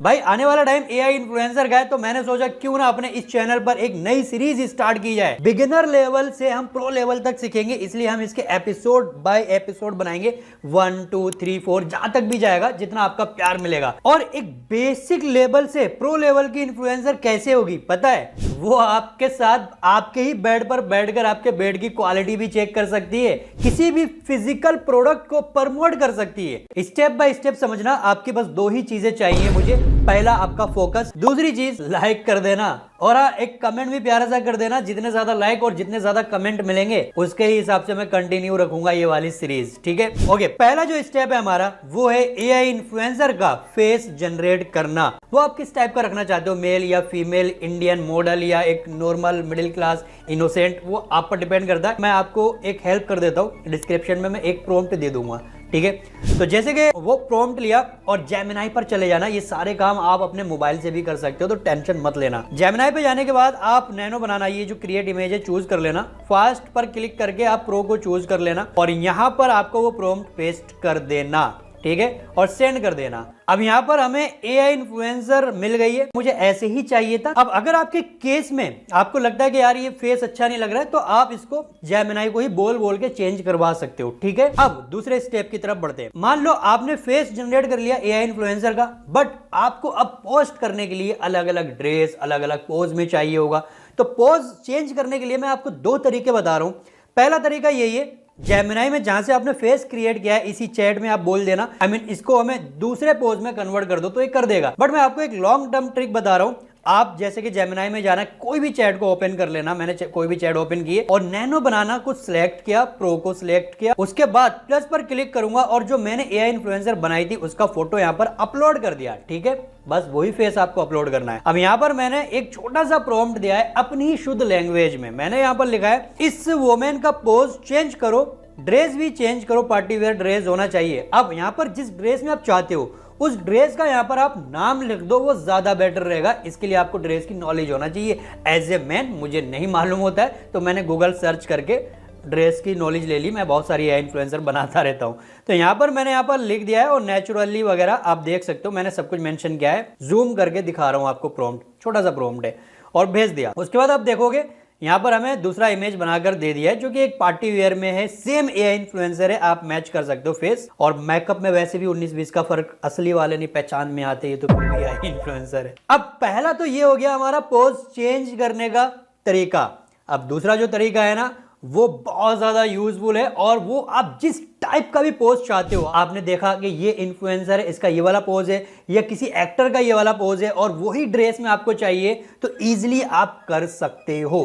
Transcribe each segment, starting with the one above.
भाई आने वाला टाइम एआई इन्फ्लुएंसर का है, तो मैंने सोचा क्यों ना अपने इस चैनल पर एक नई सीरीज स्टार्ट की जाए। बिगिनर लेवल से हम प्रो लेवल तक सीखेंगे, इसलिए हम इसके एपिसोड बाय एपिसोड बनाएंगे। 1 2 3 4 जहां तक भी जाएगा, जितना आपका प्यार मिलेगा। और एक बेसिक लेवल से प्रो लेवल की इन्फ्लुएंसर कैसे होगी पता है? वो आपके साथ आपके ही बेड पर बैठकर आपके बेड की क्वालिटी भी चेक कर सकती है, किसी भी फिजिकल प्रोडक्ट को प्रमोट कर सकती है। स्टेप बाय स्टेप समझना। आपके बस दो ही चीजें चाहिए मुझे। पहला आपका फोकस, दूसरी चीज लाइक कर देना, और एक कमेंट भी प्यारा सा कर देना। जितने ज्यादा लाइक और जितने ज्यादा कमेंट मिलेंगे उसके ही हिसाब से मैं कंटिन्यू रखूंगा ये वाली सीरीज, ठीक है? ओके, पहला जो स्टेप है हमारा वो है एआई इन्फ्लुएंसर का फेस जनरेट करना। वो आप किस टाइप का रखना चाहते हो, मेल या फीमेल, इंडियन मॉडल या एक नॉर्मल मिडिल क्लास इनोसेंट, वो आप पर डिपेंड करता है। मैं आपको एक हेल्प कर देता हूँ, डिस्क्रिप्शन में मैं एक प्रॉम्प्ट दे दूंगा, ठीक है? तो जैसे कि वो प्रॉम्प्ट लिया और जेमिनाई पर चले जाना। ये सारे काम आप अपने मोबाइल से भी कर सकते हो, तो टेंशन मत लेना। जेमिनाई पे जाने के बाद आप नैनो बनाना, ये जो क्रिएट इमेज है चूज कर लेना। फास्ट पर क्लिक करके आप प्रो को चूज कर लेना और यहां पर आपको वो प्रॉम्प्ट पेस्ट कर देना, ठीक है? और सेंड कर देना। अब यहाँ पर हमें एआई इन्फ्लुएंसर मिल गई है, मुझे ऐसे ही चाहिए था। अब अगर आपके केस में आपको लगता है कि यार ये फेस अच्छा नहीं लग रहा है, तो आप इसको जेमिनाई को ही बोल बोल के चेंज करवा सकते हो, ठीक है? अब दूसरे स्टेप की तरफ बढ़ते हैं। मान लो आपने फेस जनरेट कर लिया एआई इन्फ्लुएंसर का, बट आपको अब पोस्ट करने के लिए अलग अलग ड्रेस, अलग अलग पोज में चाहिए होगा। तो पोज चेंज करने के लिए मैं आपको दो तरीके बता रहा हूं। पहला तरीका यही है, जेमिनाई में जहां से आपने फेस क्रिएट किया है, इसी चैट में आप बोल देना इसको हमें दूसरे पोज में कन्वर्ट कर दो, तो ये कर देगा। बट मैं आपको एक लॉन्ग टर्म ट्रिक बता रहा हूं। आप जैसे कि जेमिनाई में जाना, कोई भी चैट को ओपन कर लेना। मैंने कोई भी चैट ओपन की है और नैनो बनाना को सिलेक्ट किया, प्रो को सिलेक्ट किया, उसके बाद प्लस पर क्लिक करूंगा और जो मैंने एआई इन्फ्लुएंसर बनाई थी उसका फोटो यहां पर अपलोड कर दिया, ठीक है? बस वही फेस आपको अपलोड करना है। अब यहां पर मैंने एक छोटा सा प्रॉम्प्ट दिया है अपनी ही शुद्ध लैंग्वेज में। मैंने यहां पर लिखा है, इस वुमेन का पोज चेंज करो, ड्रेस भी चेंज करो, पार्टी वेयर ड्रेस होना चाहिए। अब यहां पर जिस ड्रेस में आप चाहते हो उस ड्रेस का यहां पर आप नाम लिख दो, वो ज्यादा बेटर रहेगा। इसके लिए आपको ड्रेस की नॉलेज होना चाहिए। एज ए मैन मुझे नहीं मालूम होता है, तो मैंने गूगल सर्च करके ड्रेस की नॉलेज ले ली। मैं बहुत सारी एआई इन्फ्लुएंसर बनाता रहता हूं, तो यहां पर मैंने यहां पर लिख दिया है और नेचुरली वगैरह आप देख सकते हो, मैंने सब कुछ मेंशन किया है। जूम करके दिखा रहा हूं आपको, प्रॉम्प्ट छोटा सा प्रॉम्प्ट है और भेज दिया। उसके बाद आप देखोगे यहां पर हमें दूसरा इमेज बनाकर दे दिया है, जो कि एक पार्टी वेयर में है। सेम एआई इन्फ्लुएंसर है, आप मैच कर सकते हो फेस और मेकअप में। वैसे भी 19-20 का फर्क असली वाले नहीं पहचान में आते, ये तो फिर भी एआई इन्फ्लुएंसर है। अब पहला तो ये हो गया हमारा पोज चेंज करने का तरीका। अब दूसरा जो तरीका है ना, वो बहुत ज्यादा यूजफुल है और वो आप जिस टाइप का भी पोज चाहते हो। आपने देखा कि ये इन्फ्लुएंसर है, इसका ये वाला पोज है, या किसी एक्टर का ये वाला पोज है और वही ड्रेस में आपको चाहिए, तो इजीली आप कर सकते हो।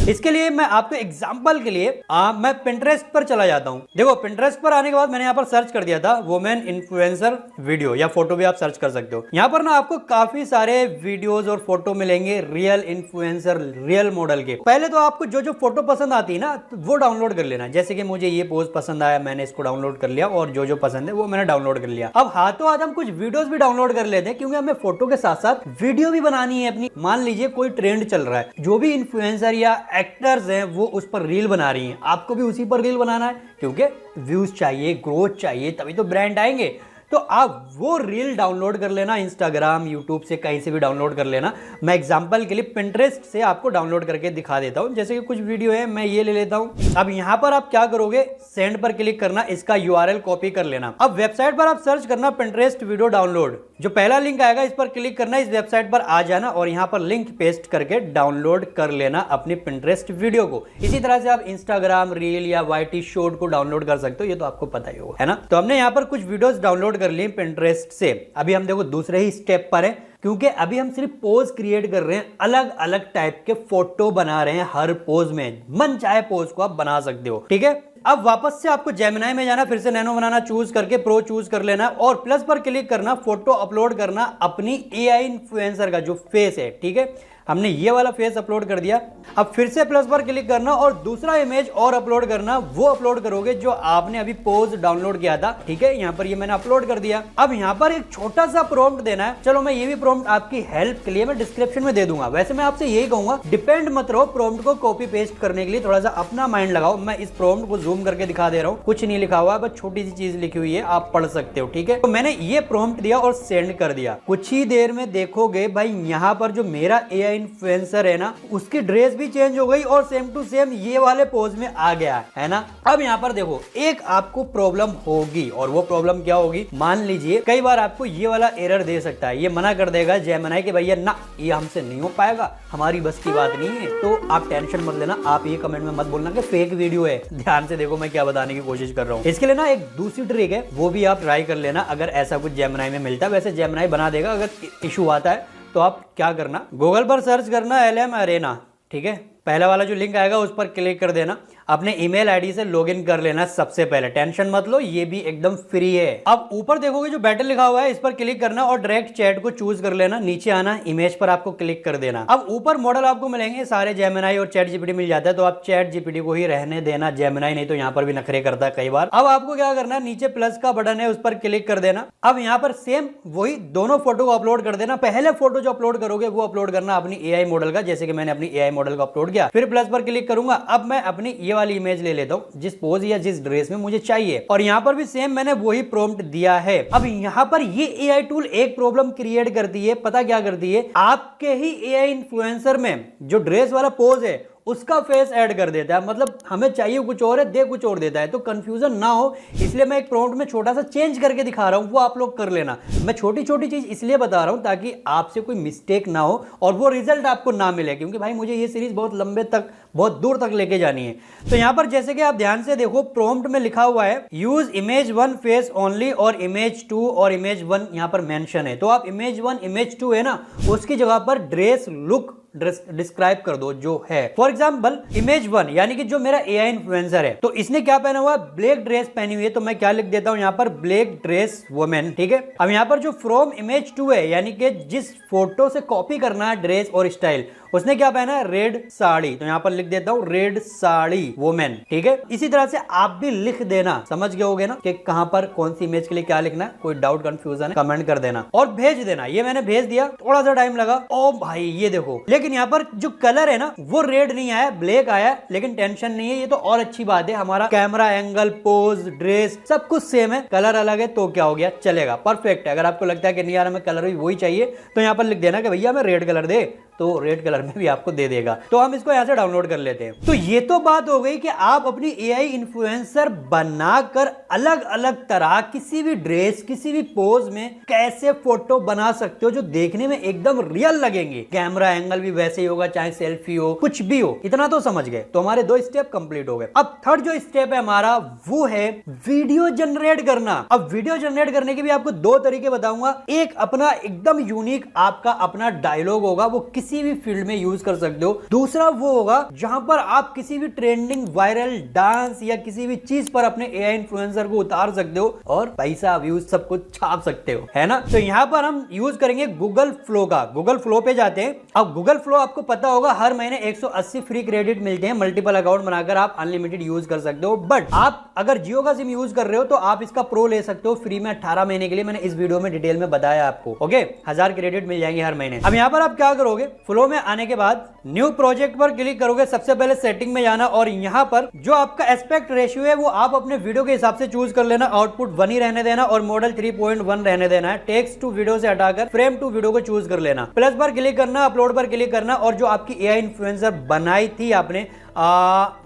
इसके लिए मैं आपको एग्जांपल के लिए मैं पिंटरेस्ट पर चला जाता हूं। देखो, पिंटरेस्ट पर आने के बाद मैंने यहां पर सर्च कर दिया था वुमेन इन्फ्लुएंसर वीडियो या फोटो, भी आप सर्च कर सकते हो। यहां पर ना आपको काफी सारे वीडियोज और फोटो मिलेंगे रियल इन्फ्लुएंसर, रियल मॉडल के। पहले तो आपको जो जो फोटो पसंद आती है ना, तो वो डाउनलोड कर लेना। जैसे कि मुझे ये पोज पसंद आया, मैंने इसको डाउनलोड कर लिया, और जो जो पसंद है वो मैंने डाउनलोड कर लिया। अब हाथों हाथ हम कुछ वीडियोस भी डाउनलोड कर लेते हैं, क्योंकि हमें फोटो के साथ साथ वीडियो भी बनानी है अपनी। मान लीजिए कोई ट्रेंड चल रहा है, जो भी इन्फ्लुएंसर या एक्टर्स हैं वो उस पर रील बना रही हैं, आपको भी उसी पर रील बनाना है, क्योंकि व्यूज चाहिए, ग्रोथ चाहिए, तभी तो ब्रांड आएंगे। तो आप वो रील डाउनलोड कर लेना, इंस्टाग्राम, यूट्यूब से कहीं से भी डाउनलोड कर लेना। मैं एग्जांपल के लिए पिंटरेस्ट से आपको डाउनलोड करके दिखा देता हूं। जैसे कि कुछ वीडियो है, मैं ये ले लेता हूं। अब यहां पर आप क्या करोगे, सेंड पर क्लिक करना, इसका यूआरएल कॉपी कर लेना। अब वेबसाइट पर आप सर्च करना पिंटरेस्ट वीडियो डाउनलोड, जो पहला लिंक आएगा इस पर क्लिक करना, इस वेबसाइट पर आ जाना और यहां पर लिंक पेस्ट करके डाउनलोड कर लेना अपनी पिंटरेस्ट वीडियो को। इसी तरह से आप इंस्टाग्राम रील या वाईटी शॉर्ट को डाउनलोड कर सकते हो, ये तो आपको पता ही होगा, है ना? तो हमने यहां पर कुछ वीडियोस डाउनलोड कर ली पिंटरेस्ट से। अभी हम देखो दूसरे ही स्टेप पर है, क्योंकि अभी हम सिर्फ पोज क्रिएट कर रहे हैं, अलग अलग टाइप के फोटो बना रहे हैं। हर पोज में मन चाहे पोज को आप बना सकते हो, ठीक है? अब वापस से आपको जेमिनाई में जाना, फिर से नैनो बनाना चूज करके प्रो चूज कर लेना और प्लस पर क्लिक करना, फोटो अपलोड करना अपनी एआई इन्फ्लुएंसर का जो फेस है, ठीक है? हमने ये वाला फेस अपलोड कर दिया। अब फिर से प्लस पर क्लिक करना और दूसरा इमेज और अपलोड करना, वो अपलोड करोगे जो आपने अभी पोज डाउनलोड किया था। ठीक है, यहाँ पर ये मैंने अपलोड कर दिया। अब यहाँ पर एक छोटा सा प्रॉम्प्ट देना है। चलो मैं ये भी प्रॉम्प्ट आपकी हेल्प के लिए मैं डिस्क्रिप्शन में दे दूंगा। वैसे मैं आपसे यही कहूंगा, डिपेंड मत रहो प्रॉम्प्ट को कॉपी पेस्ट करने के लिए, थोड़ा सा अपना माइंड लगाओ। मैं इस प्रॉम्प्ट को जूम करके दिखा दे रहा हूँ, कुछ नहीं लिखा हुआ, बस छोटी सी चीज लिखी हुई है, आप पढ़ सकते हो। ठीक है, तो मैंने ये प्रॉम्प्ट दिया और सेंड कर दिया। कुछ ही देर में देखोगे भाई यहाँ पर जो मेरा एआई इन्फ्लुएंसर है ना, उसकी ड्रेस भी चेंज हो गई और सेम टू सेम ये वाले पोज में आ गया है ना। अब यहाँ पर देखो, एक आपको प्रॉब्लम होगी, और वो प्रॉब्लम क्या होगी, मान लीजिए कई बार आपको ये वाला एरर दे सकता है, ये मना कर देगा जेमिनी कि भैया ना, ये हमसे नहीं हो पाएगा, हमारी बस की बात नहीं है। तो आप टेंशन मत लेना, आप ये कमेंट में मत बोलना कि फेक वीडियो है। ध्यान से देखो मैं क्या बताने की कोशिश कर रहा हूँ। इसके लिए ना एक दूसरी ट्रिक है, वो भी आप ट्राई कर लेना अगर ऐसा कुछ जेमिनी में मिलता है। वैसे जेमिनी बना देगा, अगर इशू आता है तो आप क्या करना, गूगल पर सर्च करना LM अरेना। ठीक है, पहला वाला जो लिंक आएगा उस पर क्लिक कर देना, अपने ईमेल आईडी से लॉगिन कर लेना सबसे पहले। टेंशन मत लो, ये भी एकदम फ्री है। अब ऊपर देखोगे जो बैटल लिखा हुआ है, इस पर क्लिक करना और डायरेक्ट चैट को चूज कर लेना। नीचे आना, इमेज पर आपको क्लिक कर देना। अब ऊपर मॉडल आपको मिलेंगे सारे, जेमिनी और चैट जीपीटी मिल जाता है, तो आप चैट जीपीटी को ही रहने देना, जेमिनी नहीं तो यहाँ पर भी नखरे करता है कई बार। अब आपको क्या करना है, नीचे प्लस का बटन है, उस पर क्लिक कर देना। अब यहाँ पर सेम वही दोनों फोटो को अपलोड कर देना। पहले फोटो जो अपलोड करोगे वो अपलोड करना अपनी एआई मॉडल का, जैसे कि मैंने अपनी एआई मॉडल को अपलोड किया। फिर प्लस पर क्लिक करूंगा। अब मैं अपनी ये वाली इमेज ले लेता हूं जिस पोज या जिस ड्रेस में मुझे चाहिए, और यहाँ पर भी सेम मैंने वही प्रॉम्प्ट दिया है। अब यहाँ पर ये एआई टूल एक प्रॉब्लम क्रिएट करती है, पता क्या करती है, आपके ही एआई इन्फ्लुएंसर में जो ड्रेस वाला पोज है उसका फेस ऐड कर देता है। मतलब हमें चाहिए कुछ और है, दे कुछ और देता है। तो कंफ्यूजन ना हो इसलिए मैं एक प्रॉम्प्ट में छोटा सा चेंज करके दिखा रहा हूं, वो आप लोग कर लेना। मैं छोटी छोटी चीज इसलिए बता रहा हूं ताकि आपसे कोई मिस्टेक ना हो और वो रिजल्ट आपको ना मिले, क्योंकि भाई मुझे ये सीरीज बहुत लंबे तक, बहुत दूर तक लेके जानी है। तो यहां पर जैसे कि आप ध्यान से देखो, प्रॉम्प्ट में लिखा हुआ है यूज इमेज 1 फेस ओनली और इमेज 2 और इमेज 1 यहां पर मेंशन है। तो आप इमेज 1 इमेज 2 है ना, उसकी जगह पर ड्रेस लुक डिस्क्राइब कर दो जो है। फॉर एग्जाम्पल इमेज 1 यानी कि जो मेरा एआई इन्फ्लुएंसर है, तो इसने क्या पहना हुआ है, ब्लैक ड्रेस पहनी हुई है, तो मैं क्या लिख देता हूं यहाँ पर, ब्लैक ड्रेस वुमेन। ठीक है, अब यहाँ पर जो फ्रॉम इमेज 2 है, यानी कि जिस फोटो से कॉपी करना है ड्रेस और स्टाइल, उसने क्या पहना है, रेड साड़ी, तो यहाँ पर लिख देता हूं रेड साड़ी वुमेन। ठीक है, इसी तरह से आप भी लिख देना, समझ गए होगे ना कि कहां पर कौन सी इमेज के लिए क्या लिखना है। कोई डाउट कंफ्यूजन है कमेंट कर देना और भेज देना। ये मैंने भेज दिया, थोड़ा सा टाइम लगा। ओ भाई ये देखो, लेकिन यहाँ पर जो कलर है ना वो रेड नहीं आया, ब्लैक आया, लेकिन टेंशन नहीं है, ये तो और अच्छी बात है। हमारा कैमरा एंगल, पोज, ड्रेस सब कुछ सेम है, कलर अलग है तो क्या हो गया, चलेगा, परफेक्ट है। अगर आपको लगता है कि नहीं यार हमें कलर भी वही चाहिए, तो यहाँ पर लिख देना कि भैया हमें रेड कलर दे, तो रेड कलर में भी आपको दे देगा। तो हम इसको यहां से डाउनलोड कर लेते हैं। तो ये तो बात हो गई कि आप अपनी एआई इन्फ्लुएंसर बनाकर अलग अलग तरह किसी भी ड्रेस, किसी भी पोज में कैसे फोटो बना सकते हो जो देखने में एकदम रियल लगेंगे। कैमरा एंगल भी वैसे ही होगा, चाहे सेल्फी हो, कुछ भी हो। इतना तो समझ गए, तो हमारे 2 स्टेप कंप्लीट हो गए। अब थर्ड जो स्टेप है हमारा, वो है वीडियो जनरेट करना। अब वीडियो जनरेट करने के भी आपको 2 तरीके बताऊंगा। एक अपना एकदम यूनिक आपका अपना डायलॉग होगा, वो किसी भी फील्ड में यूज कर सकते हो। दूसरा वो होगा जहां पर आप किसी भी ट्रेंडिंग वायरल डांस या किसी भी चीज पर अपने एआई इन्फ्लुएंसर को उतार सकते हो और पैसा व्यूज सब कुछ छाप सकते हो, है ना। तो यहां पर हम यूज करेंगे गूगल फ्लो का। गूगल फ्लो पे जाते हैं। अब गूगल फ्लो आपको पता होगा हर महीने 180 फ्री क्रेडिट मिलते हैं, मल्टीपल अकाउंट बनाकर आप अनलिमिटेड यूज कर सकते हो। बट आप अगर जियो का सिम यूज कर रहे हो तो आप इसका प्रो ले सकते हो फ्री में 18 महीने के लिए। मैंने इस वीडियो में डिटेल में बताया आपको। ओके, 1000 क्रेडिट मिल जाएंगे हर महीने। अब यहां पर आप क्या करोगे, फ्लो में आने के बाद न्यू प्रोजेक्ट पर क्लिक करोगे। सबसे पहले सेटिंग में जाना और यहां पर जो आपका एस्पेक्ट रेशियो है वो आप अपने वीडियो के हिसाब से चूज कर लेना। आउटपुट 1 ही रहने देना और मॉडल 3.1 रहने देना है। टेक्स्ट टू वीडियो से हटाकर फ्रेम टू वीडियो को चूज कर लेना। प्लस पर क्लिक करना, अपलोड पर क्लिक करना और जो आपकी एआई इन्फ्लुएंसर बनाई थी आपने,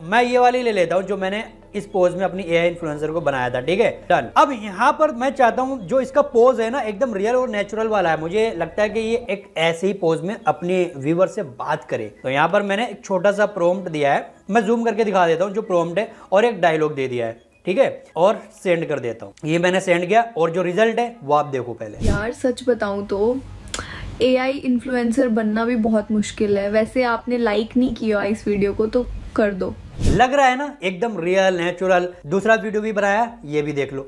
मैं ये वाली ले लेता हूं जो मैंने इस पोज में अपनी एआई इन्फ्लुएंसर को बनाया था। ठीक है, डन। अब यहां पर मैं चाहता हूं जो इसका पोज है ना एकदम रियल और नेचुरल वाला है। मुझे लगता है कि ये एक ऐसे ही पोज में अपने व्यूअर से बात करे। तो यहां पर मैंने एक छोटा सा प्रॉम्प्ट दिया है, मैं जूम करके दिखा देता हूं जो प्रॉम्प्ट है, और एक डायलॉग दे दिया है। ठीक है, और सेंड कर देता हूं। ये मैंने सेंड किया और जो रिजल्ट है वो आप देखो पहले। यार सच बताऊं तो एआई इन्फ्लुएंसर बनना भी बहुत मुश्किल है। वैसे आपने लाइक नहीं किया इस वीडियो को तो कर दो। लग रहा है ना एकदम रियल नेचुरल। दूसरा वीडियो भी बनाया, ये भी देख लो।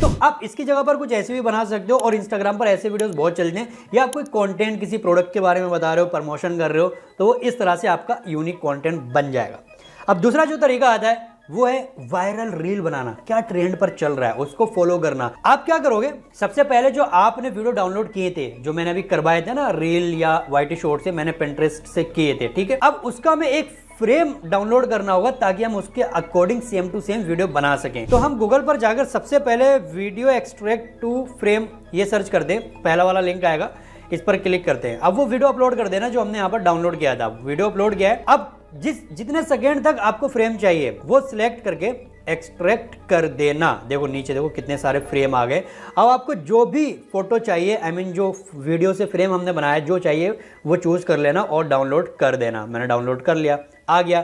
तो आप इसकी जगह पर कुछ ऐसे भी बना सकते हो और इंस्टाग्राम पर ऐसे वीडियोस बहुत चलते हैं, या आप कोई कंटेंट किसी प्रोडक्ट के बारे में बता रहे हो, प्रमोशन कर रहे हो, तो वो इस तरह से आपका यूनिक कंटेंट बन जाएगा। अब दूसरा जो तरीका आता है वो है वायरल रील बनाना। क्या ट्रेंड पर चल रहा है उसको फॉलो करना। आप क्या करोगे, सबसे पहले जो आपने वीडियो डाउनलोड किए थे, जो मैंने अभी करवाए थे ना रील या वाईटी शॉर्ट से, मैंने पिंटरेस्ट से किए थे, ठीक है। अब उसका मैं एक फ्रेम डाउनलोड करना होगा ताकि हम उसके according same to same video बना सकें। तो हम गूगल पर जाकर सबसे पहले वीडियो एक्सट्रैक्ट टू फ्रेम ये सर्च कर दें, पहला वाला लिंक आएगा, इस पर क्लिक करते हैं। अब वो वीडियो अपलोड कर देना जो हमने यहाँ पर डाउनलोड किया था। वीडियो अपलोड किया है। अब जितने सेकेंड तक आपको फ्रेम चाहिए वो सिलेक्ट करके एक्सट्रैक्ट कर देना। देखो नीचे देखो कितने सारे फ्रेम आ गए। अब आपको जो भी फोटो चाहिए, आई मीन जो वीडियो से फ्रेम हमने बनाया, जो चाहिए वो चूज कर लेना और डाउनलोड कर देना। मैंने डाउनलोड कर लिया, आ गया।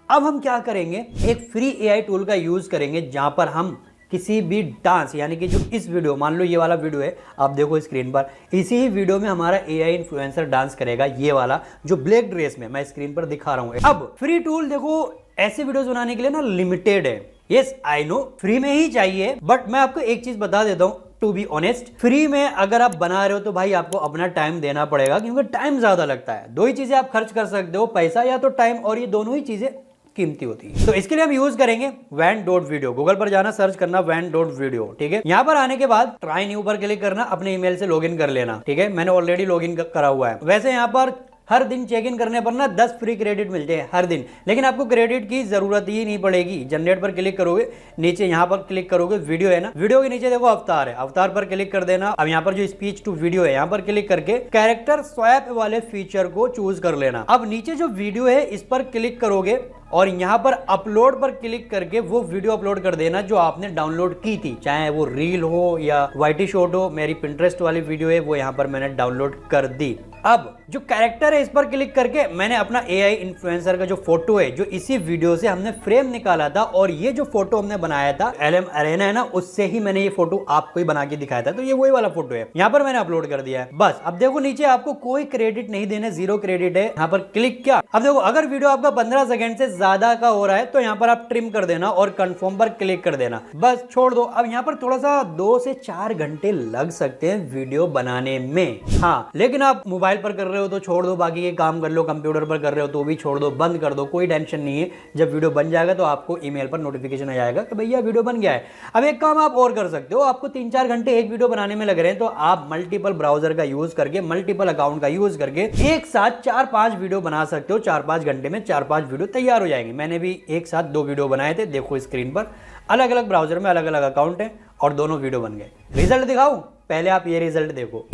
अब हम क्या करेंगे, एक फ्री एआई टूल का यूज करेंगे जहां पर हम किसी भी डांस, यानी कि जो इस वीडियो, मान लो ये वाला वीडियो है, आप देखो स्क्रीन पर, इसी ही वीडियो में हमारा एआई इन्फ्लुएंसर डांस करेगा, ये वाला जो ब्लैक ड्रेस में मैं स्क्रीन पर दिखा रहा हूं। अब फ्री टूल देखो ऐसे वीडियोस बनाने के लिए ना लिमिटेड है। यस आई नो फ्री में ही चाहिए, बट मैं आपको एक चीज बता देता हूं, टू बी ऑनेस्ट, फ्री में अगर आप बना रहे हो तो भाई आपको अपना टाइम देना पड़ेगा, क्योंकि टाइम ज्यादा लगता है। दो ही चीजें आप खर्च कर सकते हो, पैसा या तो टाइम, और ये दोनों ही चीजें कीमती होती है। तो इसके लिए हम यूज करेंगे van.video। गूगल पर जाना, सर्च करना van.video, ठीक है। यहाँ पर आने के बाद ट्राई न्यू पर क्लिक करना, अपने ईमेल से लॉगिन कर लेना, ठीक है। मैंने ऑलरेडी लॉगिन करा हुआ है। वैसे यहाँ पर हर दिन चेक इन करने पर ना 10 फ्री क्रेडिट मिलते हैं हर दिन, लेकिन आपको क्रेडिट की जरूरत ही नहीं पड़ेगी। जनरेट पर क्लिक करोगे, नीचे यहाँ पर क्लिक करोगे, वीडियो है ना, वीडियो के नीचे देखो अवतार है, अवतार पर क्लिक कर देना। अब यहाँ पर जो स्पीच टू वीडियो है, यहाँ पर क्लिक करके कैरेक्टर स्वैप वाले फीचर को चूज कर लेना। अब नीचे जो वीडियो है इस पर क्लिक करोगे और यहाँ पर अपलोड पर क्लिक करके वो वीडियो अपलोड कर देना जो आपने डाउनलोड की थी, चाहे वो रील हो या वाईटी शॉर्ट हो। मेरी पिंटरेस्ट वाली वीडियो है वो यहाँ पर मैंने डाउनलोड कर दी। अब जो कैरेक्टर है इस पर क्लिक करके मैंने अपना एआई इन्फ्लुएंसर का जो फोटो है, जो इसी वीडियो से हमने फ्रेम निकाला था, और ये जो फोटो हमने बनाया था LM अरेना है ना, उससे ही मैंने ये फोटो आपको ही बना के दिखाया था। तो ये वही वाला फोटो है, यहाँ पर मैंने अपलोड कर दिया है। बस अब देखो नीचे आपको कोई क्रेडिट नहीं देने, 0 क्रेडिट है। यहाँ पर क्लिक किया। अब देखो अगर वीडियो आपका 15 सेकंड से ज्यादा का हो रहा है तो यहाँ पर आप ट्रिम कर देना और कंफर्म पर क्लिक कर देना, बस छोड़ दो। अब यहाँ पर थोड़ा सा 2 से 4 घंटे लग सकते हैं वीडियो बनाने में, हाँ, लेकिन आप मोबाइल पर कर रहे हो तो छोड़ दो, बाकी के काम कर लो, कंप्यूटर पर कर रहे हो तो भी छोड़ दो, बंद कर दो, कोई टेंशन नहीं है। जब वीडियो बन जाएगा तो आपको ईमेल पर नोटिफिकेशन आ जाएगा कि भैया वीडियो बन गया है। अब एक काम आप और कर सकते हो, आपको 3-4 घंटे एक वीडियो बनाने में लग रहे हैं तो आप मल्टीपल ब्राउजर का यूज करके, मल्टीपल अकाउंट का यूज करके एक साथ 4-5 वीडियो बना सकते हो। 4-5 घंटे में 4-5 वीडियो तैयार हो जाएंगे। मैंने भी एक साथ 2 वीडियो बनाए थे, देखो स्क्रीन पर, अलग अलग ब्राउजर में अलग अलग अकाउंट है और दोनों वीडियो बन गए। रिजल्ट दिखाऊं? पहले आप ये रिजल्ट देखो।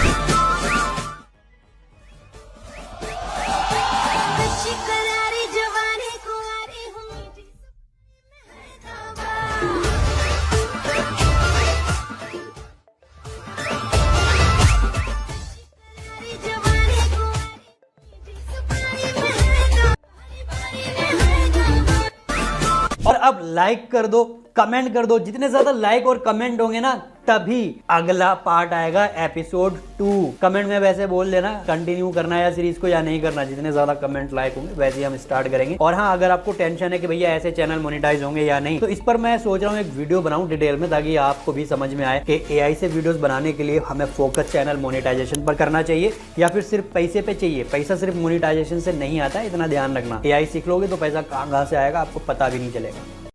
और अब लाइक कर दो, कमेंट कर दो। जितने ज्यादा लाइक और कमेंट होंगे ना तभी अगला पार्ट आएगा, एपिसोड 2। कमेंट में वैसे बोल देना कंटिन्यू करना है या सीरीज को या नहीं करना। जितने ज्यादा कमेंट लाइक होंगे वैसे ही हम स्टार्ट करेंगे। और हाँ, अगर आपको टेंशन है कि भैया ऐसे चैनल मोनेटाइज होंगे या नहीं, तो इस पर मैं सोच रहा हूँ एक वीडियो बनाऊं डिटेल में, ताकि आपको भी समझ में आए कि एआई से वीडियोस बनाने के लिए हमें फोकस चैनल मोनेटाइजेशन पर करना चाहिए या फिर सिर्फ पैसे पे चाहिए। पैसा सिर्फ मोनेटाइजेशन से नहीं आता है, इतना ध्यान रखना। एआई सीख लोगे तो पैसा कहाँ से आएगा आपको पता भी नहीं चलेगा।